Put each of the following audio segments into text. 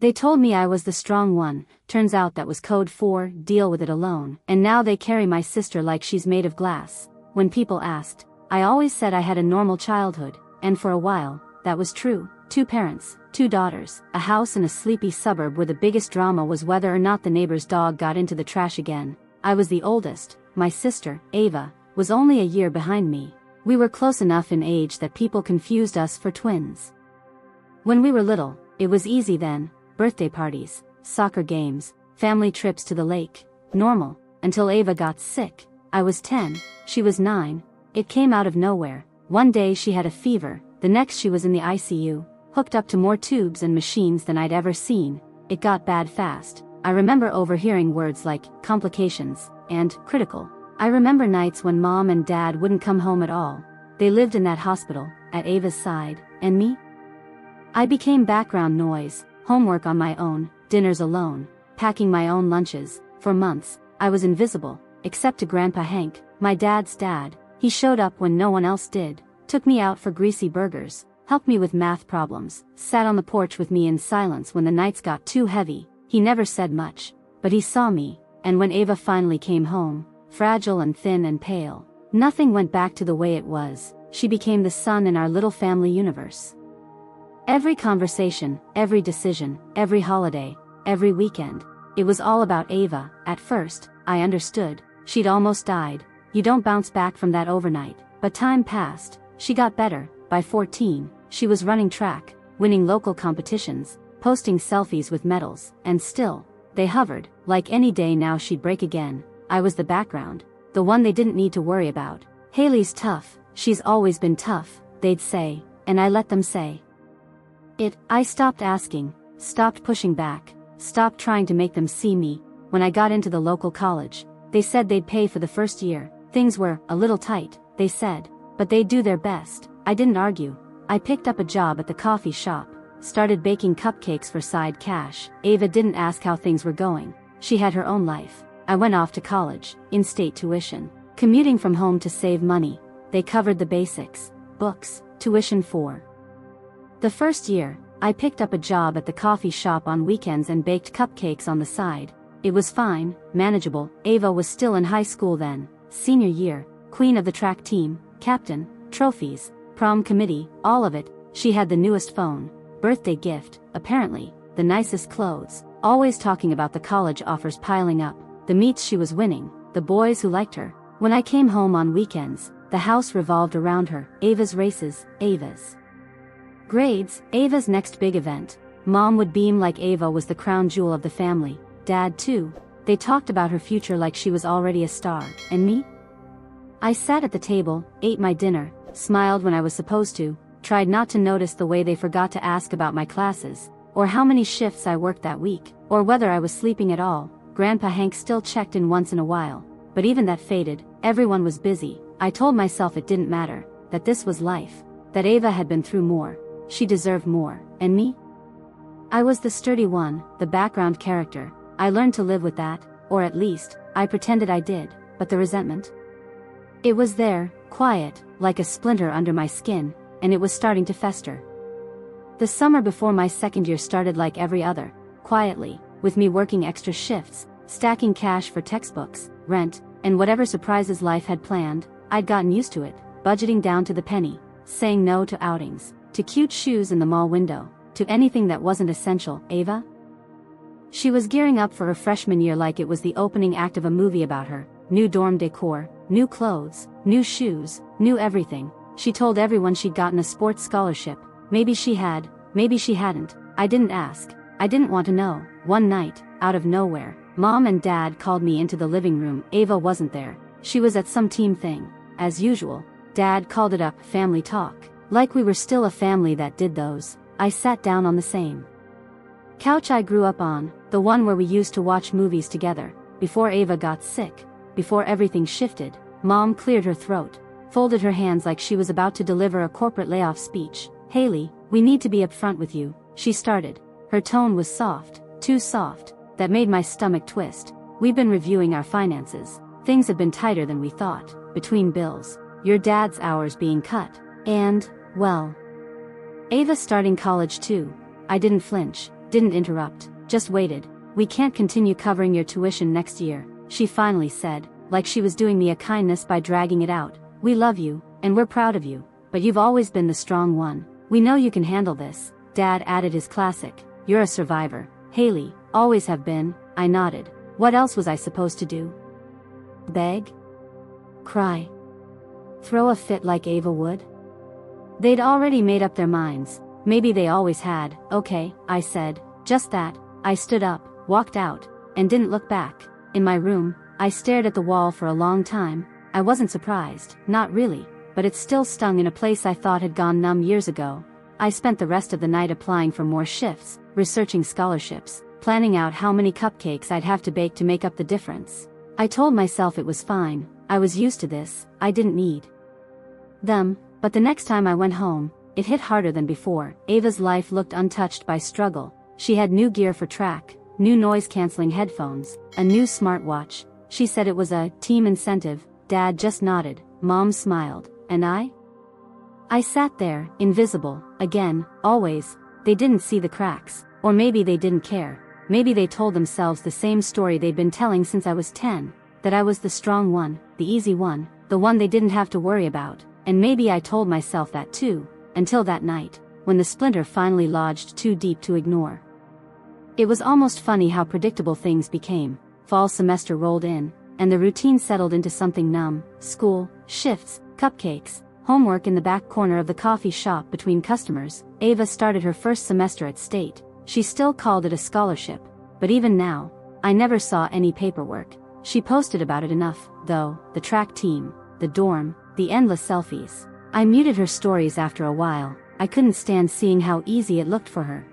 They told me I was the strong one, turns out that was code for deal with it alone, and now they carry my sister like she's made of glass. When people asked, I always said I had a normal childhood, and for a while, that was true. 2 parents, 2 daughters, a house in a sleepy suburb where the biggest drama was whether or not the neighbor's dog got into the trash again. I was the oldest. My sister, Ava, was only a year behind me. We were close enough in age that people confused us for twins. When we were little, it was easy then. Birthday parties, soccer games, family trips to the lake. Normal, until Ava got sick. I was 10, she was 9. It came out of nowhere. One day she had a fever, the next she was in the ICU, hooked up to more tubes and machines than I'd ever seen. It got bad fast. I remember overhearing words like complications and critical. I remember nights when Mom and Dad wouldn't come home at all. They lived in that hospital, at Ava's side, and me? I became background noise. Homework on my own, dinners alone, packing my own lunches. For months, I was invisible, except to Grandpa Hank, my dad's dad. He showed up when no one else did, took me out for greasy burgers, helped me with math problems, sat on the porch with me in silence when the nights got too heavy. He never said much, but he saw me, and when Ava finally came home, fragile and thin and pale, nothing went back to the way it was. She became the sun in our little family universe. Every conversation, every decision, every holiday, every weekend, it was all about Ava. At first, I understood. She'd almost died. You don't bounce back from that overnight. But time passed. She got better. By 14, she was running track, winning local competitions, posting selfies with medals, and still, they hovered. Like any day now she'd break again. I was the background, the one they didn't need to worry about. Haley's tough, she's always been tough, they'd say, and I let them say it. I stopped asking, stopped pushing back, stopped trying to make them see me. When I got into the local college, they said they'd pay for the first year. Things were a little tight, they said, but they'd do their best. I didn't argue. I picked up a job at the coffee shop, started baking cupcakes for side cash. Ava didn't ask how things were going. She had her own life. I went off to college, in-state tuition, commuting from home to save money. They covered the basics, books, tuition for. The first year, I picked up a job at the coffee shop on weekends and baked cupcakes on the side. It was fine, manageable. Ava was still in high school then, senior year, queen of the track team, captain, trophies, prom committee, all of it. She had the newest phone, birthday gift, apparently, the nicest clothes, always talking about the college offers piling up, the meets she was winning, the boys who liked her. When I came home on weekends, the house revolved around her. Ava's races, Ava's grades, Ava's next big event. Mom would beam like Ava was the crown jewel of the family. Dad too. They talked about her future like she was already a star. And me? I sat at the table, ate my dinner, smiled when I was supposed to, tried not to notice the way they forgot to ask about my classes, or how many shifts I worked that week, or whether I was sleeping at all. Grandpa Hank still checked in once in a while, but even that faded. Everyone was busy. I told myself it didn't matter, that this was life, that Ava had been through more. She deserved more. And me? I was the sturdy one, the background character. I learned to live with that, or at least, I pretended I did. But the resentment? It was there, quiet, like a splinter under my skin, and it was starting to fester. The summer before my second year started like every other, quietly, with me working extra shifts, stacking cash for textbooks, rent, and whatever surprises life had planned. I'd gotten used to it, budgeting down to the penny, saying no to outings, to cute shoes in the mall window, to anything that wasn't essential. Ava? She was gearing up for her freshman year like it was the opening act of a movie about her. New dorm decor, new clothes, new shoes, new everything. She told everyone she'd gotten a sports scholarship. Maybe she had, maybe she hadn't. I didn't ask. I didn't want to know. One night, out of nowhere, Mom and Dad called me into the living room. Ava wasn't there. She was at some team thing. As usual, Dad called it up family talk. Like we were still a family that did those. I sat down on the same couch I grew up on, the one where we used to watch movies together, before Ava got sick, before everything shifted. Mom cleared her throat, folded her hands like she was about to deliver a corporate layoff speech. Haley, we need to be upfront with you, she started. Her tone was soft, too soft, that made my stomach twist. We've been reviewing our finances. Things have been tighter than we thought, between bills, your dad's hours being cut, and, well, Ava starting college too. I didn't flinch. didn't interrupt, just waited. "We can't continue covering your tuition next year," she finally said, like she was doing me a kindness by dragging it out. "We love you, and we're proud of you, but you've always been the strong one. We know you can handle this." Dad added his classic, "You're a survivor, Haley, always have been." I nodded. What else was I supposed to do? Beg? Cry? Throw a fit like Ava would? They'd already made up their minds. Maybe they always had. "Okay," I said. Just that. I stood up, walked out, and didn't look back. In my room, I stared at the wall for a long time. I wasn't surprised, not really, but it still stung in a place I thought had gone numb years ago. I spent the rest of the night applying for more shifts, researching scholarships, planning out how many cupcakes I'd have to bake to make up the difference. I told myself it was fine, I was used to this, I didn't need them. But the next time I went home, it hit harder than before. Ava's life looked untouched by struggle. She had new gear for track, new noise-canceling headphones, a new smartwatch. She said it was a team incentive. Dad just nodded, Mom smiled, and I sat there, invisible, again, always. They didn't see the cracks, or maybe they didn't care. Maybe they told themselves the same story they'd been telling since I was 10, that I was the strong one, the easy one, the one they didn't have to worry about. And maybe I told myself that too, until that night, when the splinter finally lodged too deep to ignore. It was almost funny how predictable things became. Fall semester rolled in, and the routine settled into something numb. School, shifts, cupcakes, homework in the back corner of the coffee shop between customers. Ava started her first semester at State. She still called it a scholarship, but even now, I never saw any paperwork. She posted about it enough, though, the track team, the dorm, the endless selfies. I muted her stories after a while. I couldn't stand seeing how easy it looked for her.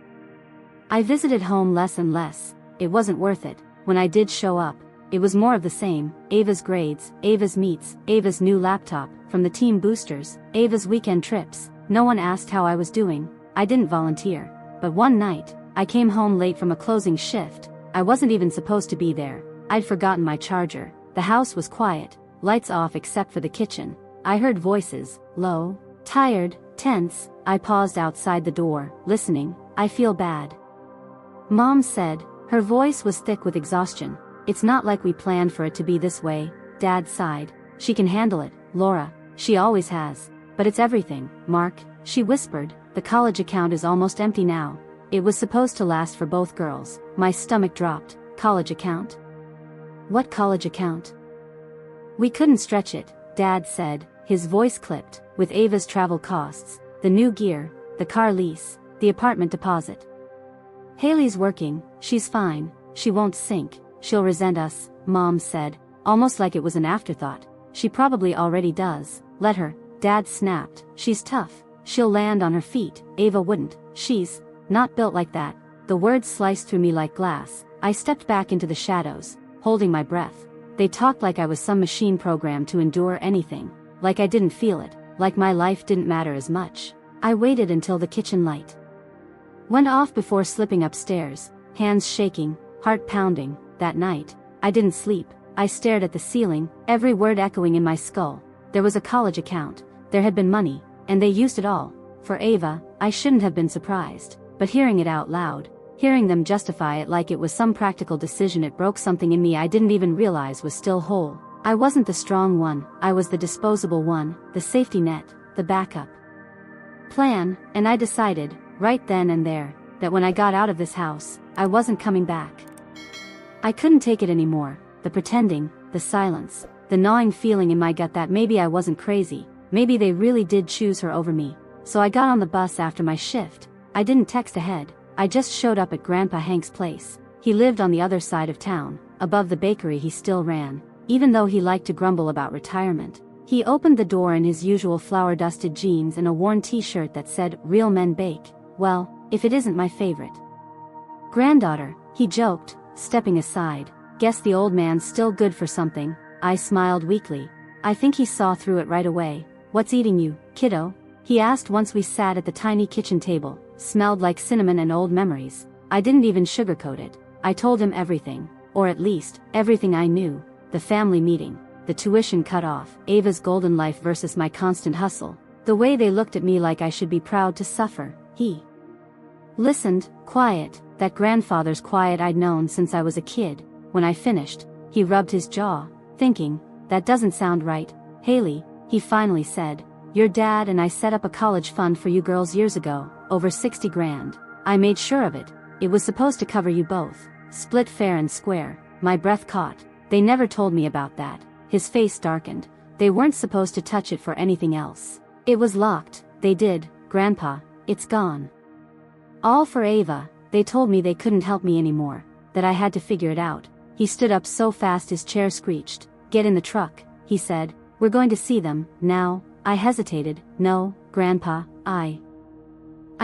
I visited home less and less. It wasn't worth it. When I did show up, it was more of the same. Ava's grades, Ava's meets, Ava's new laptop, from the team boosters, Ava's weekend trips. No one asked how I was doing. I didn't volunteer. But one night, I came home late from a closing shift. I wasn't even supposed to be there. I'd forgotten my charger. The house was quiet, lights off except for the kitchen. I heard voices, low, tired, tense. I paused outside the door, listening. "I feel bad," Mom said. Her voice was thick with exhaustion. "It's not like we planned for it to be this way." Dad sighed. "She can handle it, Laura. She always has. But it's everything, Mark," she whispered. "The college account is almost empty now." It was supposed to last for both girls. My stomach dropped. College account? What college account? "We couldn't stretch it," Dad said. His voice clipped. "With Ava's travel costs, the new gear, the car lease, the apartment deposit. Haley's working, she's fine, she won't sink, she'll resent us," Mom said, almost like it was an afterthought. "She probably already does. Let her," Dad snapped. "She's tough. She'll land on her feet. Ava wouldn't. She's not built like that." The words sliced through me like glass. I stepped back into the shadows, holding my breath. They talked like I was some machine programmed to endure anything. Like I didn't feel it, like my life didn't matter as much. I waited until the kitchen light went off before slipping upstairs, hands shaking, heart pounding. That night, I didn't sleep. I stared at the ceiling, every word echoing in my skull. There was a college account, there had been money, and they used it all. For Ava, I shouldn't have been surprised, but hearing it out loud, hearing them justify it like it was some practical decision, it broke something in me I didn't even realize was still whole. I wasn't the strong one, I was the disposable one, the safety net, the backup plan, and I decided, right then and there, that when I got out of this house, I wasn't coming back. I couldn't take it anymore, the pretending, the silence, the gnawing feeling in my gut that maybe I wasn't crazy, maybe they really did choose her over me. So I got on the bus after my shift. I didn't text ahead, I just showed up at Grandpa Hank's place. He lived on the other side of town, above the bakery he still ran. Even though he liked to grumble about retirement, he opened the door in his usual flour-dusted jeans and a worn t-shirt that said, "Real men bake." Well, if it isn't my favorite granddaughter, he joked, stepping aside. "Guess the old man's still good for something." I smiled weakly. I think he saw through it right away. "What's eating you, kiddo?" he asked once we sat at the tiny kitchen table. Smelled like cinnamon and old memories. I didn't even sugarcoat it. I told him everything, or at least, everything I knew. The family meeting, the tuition cut off, Ava's golden life versus my constant hustle, the way they looked at me like I should be proud to suffer. He listened, quiet, That grandfather's quiet I'd known since I was a kid. When I finished, he rubbed his jaw, thinking, that doesn't sound right. Haley, he finally said, your dad and I set up a college fund for you girls years ago, over 60 grand. I made sure of it. It was supposed to cover you both. Split fair and square. My breath caught. They never told me about that. His face darkened. They weren't supposed to touch it for anything else. It was locked. They did, Grandpa. It's gone. All for Ava. They told me they couldn't help me anymore, that I had to figure it out. He stood up so fast his chair screeched. Get in the truck, he said. We're going to see them, now. I hesitated. No, Grandpa, I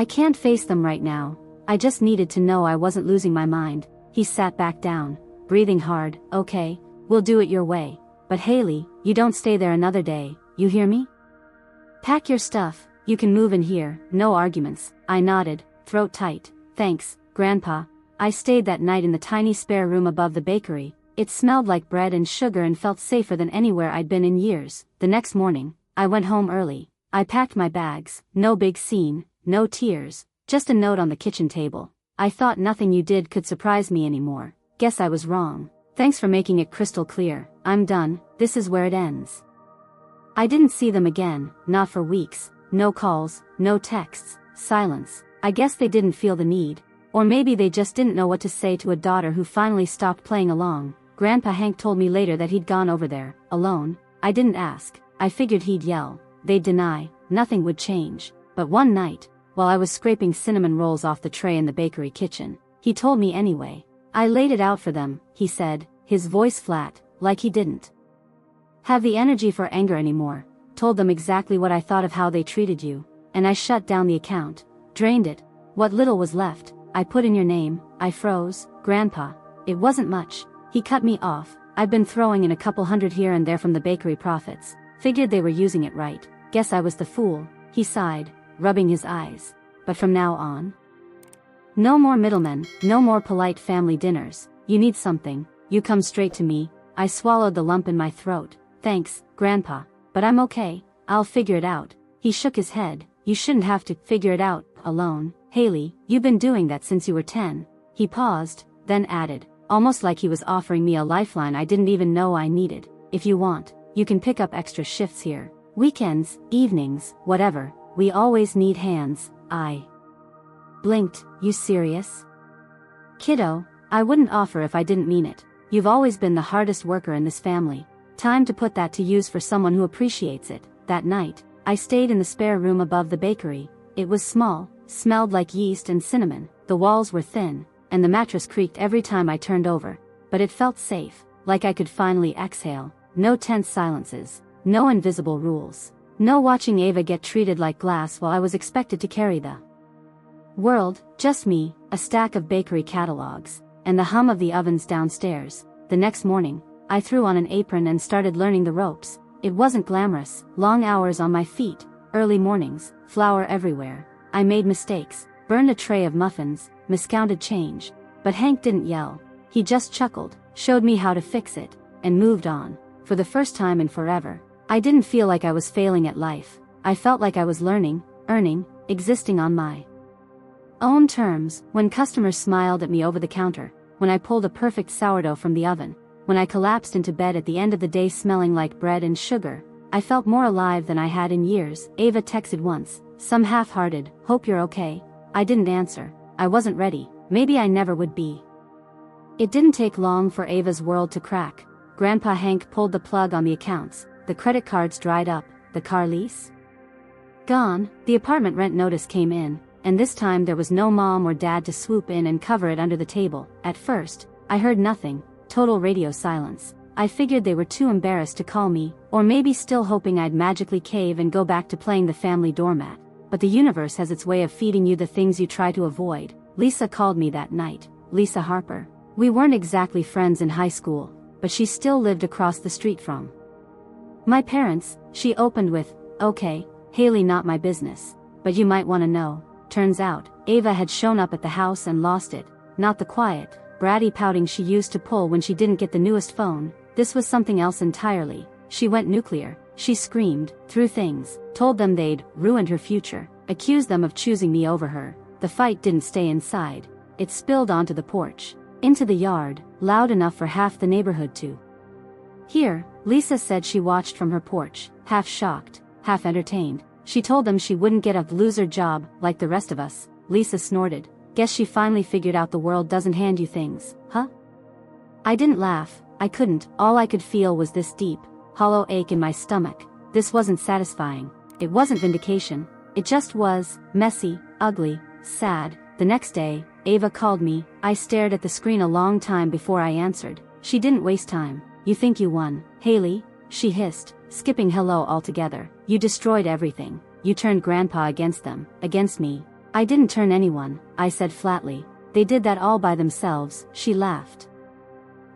can't face them right now. I just needed to know I wasn't losing my mind. He sat back down, breathing hard. Okay, we'll do it your way. But Haley, you don't stay there another day, you hear me? Pack your stuff, you can move in here, no arguments. I nodded, throat tight. Thanks, Grandpa. I stayed that night in the tiny spare room above the bakery. It smelled like bread and sugar and felt safer than anywhere I'd been in years. The next morning, I went home early. I packed my bags. No big scene, no tears, just a note on the kitchen table. I thought nothing you did could surprise me anymore. Guess I was wrong. Thanks for making it crystal clear. I'm done. This is where it ends. I didn't see them again, not for weeks. No calls, no texts, silence. I guess they didn't feel the need. Or maybe they just didn't know what to say to a daughter who finally stopped playing along. Grandpa Hank told me later that he'd gone over there, alone. I didn't ask. I figured he'd yell. They'd deny. Nothing would change. But one night, while I was scraping cinnamon rolls off the tray in the bakery kitchen, he told me anyway. I laid it out for them, he said, his voice flat, like he didn't have the energy for anger anymore. Told them exactly what I thought of how they treated you. And I shut down the account. Drained it. What little was left, I put in your name. I froze. Grandpa. It wasn't much. He cut me off. I've been throwing in a couple hundred here and there from the bakery profits. Figured they were using it right. Guess I was the fool. He sighed, rubbing his eyes. But from now on, no more middlemen, no more polite family dinners. You need something, you come straight to me. I swallowed the lump in my throat. Thanks, Grandpa. But I'm okay. I'll figure it out. He shook his head. You shouldn't have to figure it out alone. Haley, you've been doing that since you were 10. He paused, then added, almost like he was offering me a lifeline I didn't even know I needed. If you want, you can pick up extra shifts here. Weekends, evenings, whatever. We always need hands. I blinked. You serious? Kiddo, I wouldn't offer if I didn't mean it. You've always been the hardest worker in this family. Time to put that to use for someone who appreciates it. That night, I stayed in the spare room above the bakery. It was small, smelled like yeast and cinnamon. The walls were thin, and the mattress creaked every time I turned over. But it felt safe, like I could finally exhale. No tense silences, no invisible rules. No watching Ava get treated like glass while I was expected to carry the world. Just me, a stack of bakery catalogs, and the hum of the ovens downstairs. The next morning, I threw on an apron and started learning the ropes. It wasn't glamorous. Long hours on my feet, early mornings, flour everywhere. I made mistakes, burned a tray of muffins, miscounted change. But Hank didn't yell. He just chuckled, showed me how to fix it, and moved on. For the first time in forever, I didn't feel like I was failing at life. I felt like I was learning, earning, existing on my own terms. When customers smiled at me over the counter, when I pulled a perfect sourdough from the oven, when I collapsed into bed at the end of the day smelling like bread and sugar, I felt more alive than I had in years. Ava texted once, some half-hearted, hope you're okay. I didn't answer. I wasn't ready. Maybe I never would be. It didn't take long for Ava's world to crack. Grandpa Hank pulled the plug on the accounts. The credit cards dried up. The car lease gone. The apartment rent notice came in, and this time there was no mom or dad to swoop in and cover it under the table. At first, I heard nothing. Total radio silence. I figured they were too embarrassed to call me, or maybe still hoping I'd magically cave and go back to playing the family doormat. But the universe has its way of feeding you the things you try to avoid. Lisa called me that night. Lisa Harper. We weren't exactly friends in high school, but she still lived across the street from my parents. She opened with, okay, Haley, not my business, but you might want to know. Turns out, Ava had shown up at the house and lost it. Not the quiet, bratty pouting she used to pull when she didn't get the newest phone. This was something else entirely. She went nuclear. She screamed, threw things, told them they'd ruined her future, accused them of choosing me over her. The fight didn't stay inside. it spilled onto the porch, into the yard, loud enough for half the neighborhood to hear. Lisa said she watched from her porch, half shocked, half entertained. She told them she wouldn't get a loser job like the rest of us. Lisa snorted. Guess she finally figured out the world doesn't hand you things, huh? I didn't laugh. I couldn't. All I could feel was this deep, hollow ache in my stomach. This wasn't satisfying. It wasn't vindication. It just was messy, ugly, sad. The next day, Ava called me. I stared at the screen a long time before I answered. She didn't waste time. You think you won, Haley? She hissed, skipping hello altogether. You destroyed everything. You turned Grandpa against them, against me. I didn't turn anyone, I said flatly. They did that all by themselves. She laughed.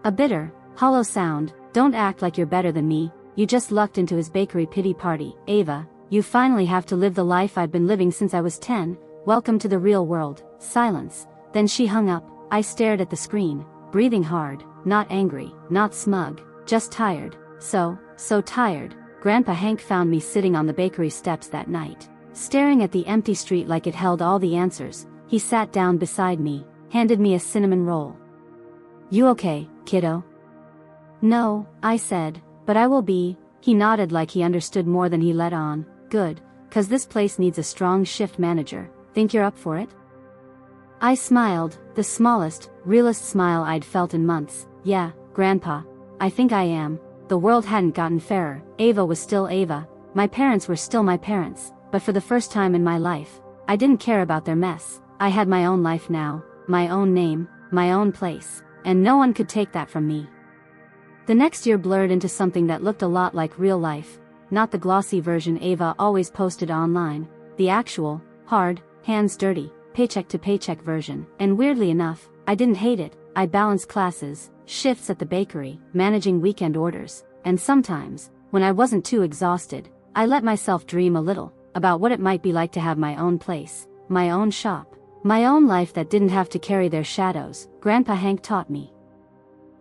A bitter, hollow sound. Don't act like you're better than me. You just lucked into his bakery pity party. Ava, you finally have to live the life I've been living since I was 10. Welcome to the real world. Silence. Then she hung up. I stared at the screen, breathing hard, not angry, not smug, just tired. So tired. Grandpa Hank found me sitting on the bakery steps that night, staring at the empty street like it held all the answers. He sat down beside me, handed me a cinnamon roll. You okay, kiddo? No, I said, but I will be. He nodded like he understood more than he let on. Good, 'cause this place needs a strong shift manager. Think you're up for it? I smiled, the smallest, realest smile I'd felt in months. Yeah, Grandpa, I think I am. The world hadn't gotten fairer. Ava was still Ava. My parents were still my parents. But for the first time in my life, I didn't care about their mess. I had my own life now, my own name, my own place, and no one could take that from me. The next year blurred into something that looked a lot like real life. Not the glossy version Ava always posted online. The actual, hard, hands dirty, paycheck to paycheck version. And weirdly enough, I didn't hate it. I balanced classes, shifts at the bakery, managing weekend orders, and sometimes, when I wasn't too exhausted, I let myself dream a little about what it might be like to have my own place, my own shop, my own life that didn't have to carry their shadows. Grandpa Hank taught me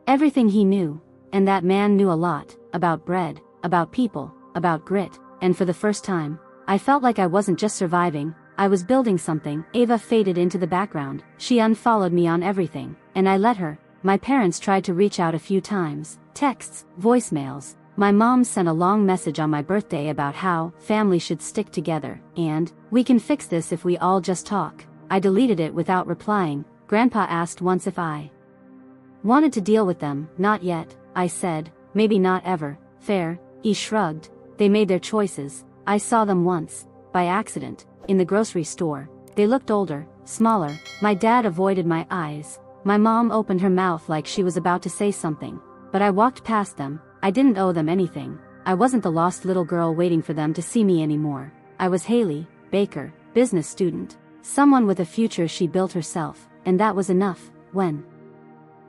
everything he knew, and that man knew a lot, about bread, about people, about grit, and for the first time, I felt like I wasn't just surviving, I was building something. Ava faded into the background. She unfollowed me on everything, and I let her. My parents tried to reach out a few times, texts, voicemails. My mom sent a long message on my birthday about how family should stick together, and we can fix this if we all just talk. I deleted it without replying. Grandpa asked once if I wanted to deal with them. Not yet, I said. Maybe not ever. Fair. He shrugged. They made their choices. I saw them once, by accident, in the grocery store. They looked older, smaller. My dad avoided my eyes. My mom opened her mouth like she was about to say something, but I walked past them. I didn't owe them anything. I wasn't the lost little girl waiting for them to see me anymore. I was Haley, baker, business student, someone with a future she built herself, and that was enough. When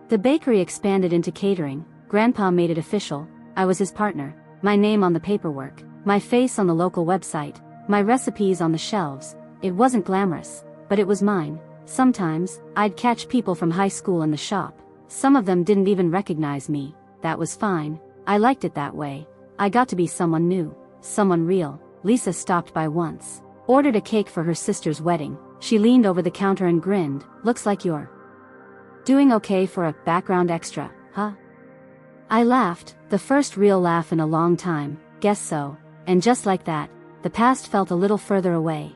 the bakery expanded into catering, Grandpa made it official. I was his partner, my name on the paperwork, my face on the local website, my recipes on the shelves. It wasn't glamorous, but it was mine. Sometimes, I'd catch people from high school in the shop. Some of them didn't even recognize me. That was fine. I liked it that way. I got to be someone new, someone real. Lisa stopped by once, ordered a cake for her sister's wedding. She leaned over the counter and grinned. Looks like you're doing okay for a background extra, huh? I laughed, the first real laugh in a long time. Guess so. And just like that, the past felt a little further away.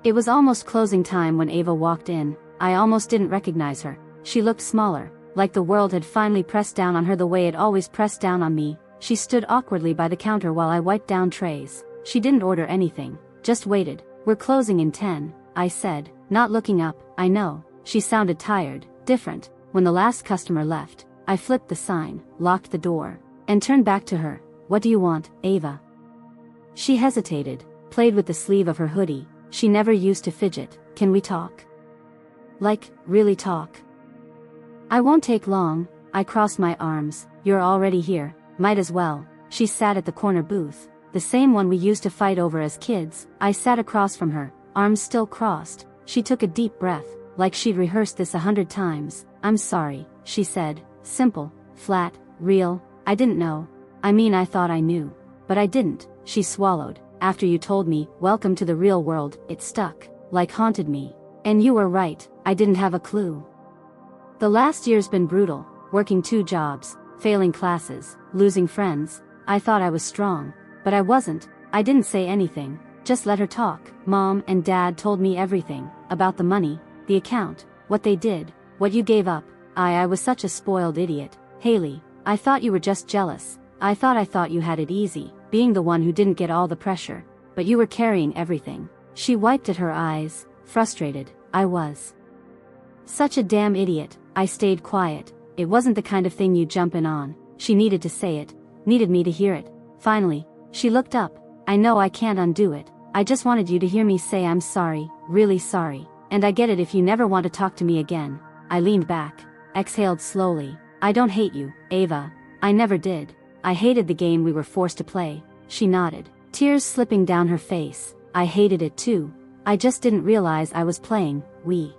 It was almost closing time when Ava walked in. I almost didn't recognize her. She looked smaller, like the world had finally pressed down on her the way it always pressed down on me. She stood awkwardly by the counter while I wiped down trays. She didn't order anything, just waited. We're closing in 10, I said, not looking up. I know. She sounded tired, different. When the last customer left, I flipped the sign, locked the door, and turned back to her. What do you want, Ava? She hesitated, played with the sleeve of her hoodie. She never used to fidget. Can we talk? Like, really talk? I won't take long. I crossed my arms. You're already here. Might as well. She sat at the corner booth, the same one we used to fight over as kids. I sat across from her, arms still crossed. She took a deep breath, like she'd rehearsed this 100 times. I'm sorry, she said. Simple, flat, real. I didn't know. I mean, I thought I knew. But I didn't. She swallowed. After you told me, welcome to the real world, it stuck, like haunted me. And you were right, I didn't have a clue. The last year's been brutal, working 2 jobs, failing classes, losing friends. I thought I was strong, but I wasn't. I didn't say anything, just let her talk. Mom and Dad told me everything, about the money, the account, what they did, what you gave up. I was such a spoiled idiot. Haley, I thought you were just jealous. I thought you had it easy, being the one who didn't get all the pressure. But you were carrying everything. She wiped at her eyes, frustrated. I was such a damn idiot. I stayed quiet. It wasn't the kind of thing you jump in on. She needed to say it, needed me to hear it. Finally, she looked up. I know I can't undo it. I just wanted you to hear me say I'm sorry, really sorry. And I get it if you never want to talk to me again. I leaned back, exhaled slowly. I don't hate you, Ava. I never did. I hated the game we were forced to play. She nodded, tears slipping down her face. I hated it too. I just didn't realize I was playing. We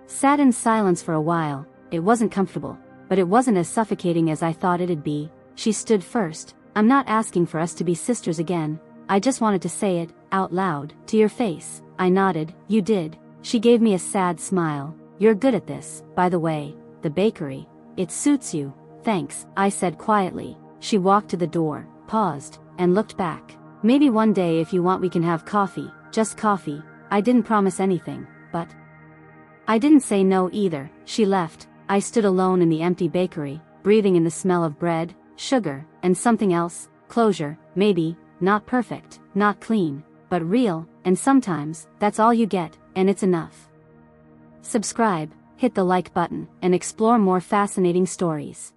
sat in silence for a while. It wasn't comfortable, but it wasn't as suffocating as I thought it'd be. She stood first. I'm not asking for us to be sisters again. I just wanted to say it, out loud, to your face. I nodded. You did. She gave me a sad smile. You're good at this, by the way. The bakery. It suits you. Thanks, I said quietly. She walked to the door, paused, and looked back. Maybe one day if you want we can have coffee, just coffee. I didn't promise anything, but I didn't say no either. She left. I stood alone in the empty bakery, breathing in the smell of bread, sugar, and something else. Closure, maybe, not perfect, not clean, but real, and sometimes, that's all you get, and it's enough. Subscribe, hit the like button, and explore more fascinating stories.